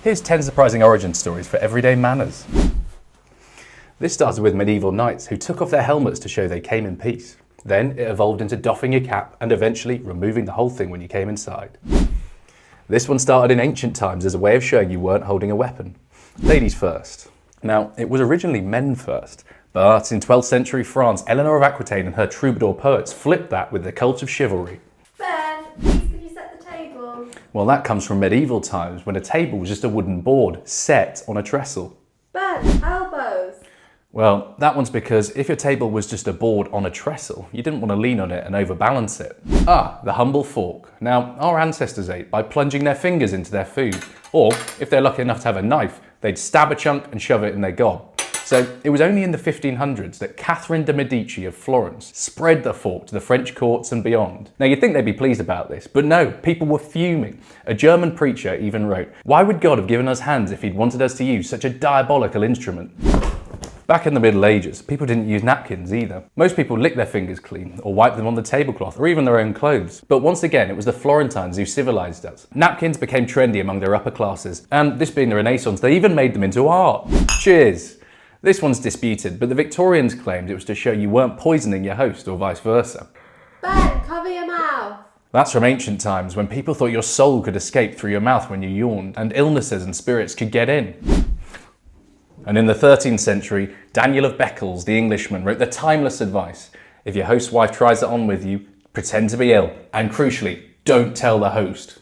Here's 10 surprising origin stories for everyday manners. This started with medieval knights who took off their helmets to show they came in peace. Then it evolved into doffing your cap and eventually removing the whole thing when you came inside. This one started in ancient times as a way of showing you weren't holding a weapon. Ladies first. Now, it was originally men first, but in 12th century France, Eleanor of Aquitaine and her troubadour poets flipped that with the cult of chivalry. Ben, please could you set the table? Well, that comes from medieval times when a table was just a wooden board set on a trestle. Ben, elbows. Well, that one's because if your table was just a board on a trestle, you didn't want to lean on it and overbalance it. The humble fork. Now, our ancestors ate by plunging their fingers into their food, or if they're lucky enough to have a knife, they'd stab a chunk and shove it in their gob. So it was only in the 1500s that Catherine de Medici of Florence spread the fork to the French courts and beyond. Now you'd think they'd be pleased about this, but no, people were fuming. A German preacher even wrote, "Why would God have given us hands if he'd wanted us to use such a diabolical instrument?" Back in the Middle Ages, people didn't use napkins either. Most people licked their fingers clean or wiped them on the tablecloth or even their own clothes. But once again, it was the Florentines who civilized us. Napkins became trendy among their upper classes, and this being the Renaissance, they even made them into art. Cheers! This one's disputed, but the Victorians claimed it was to show you weren't poisoning your host or vice versa. Ben, cover your mouth. That's from ancient times when people thought your soul could escape through your mouth when you yawned, and illnesses and spirits could get in. And in the 13th century, Daniel of Beccles, the Englishman, wrote the timeless advice: if your host's wife tries it on with you, pretend to be ill, and crucially, don't tell the host.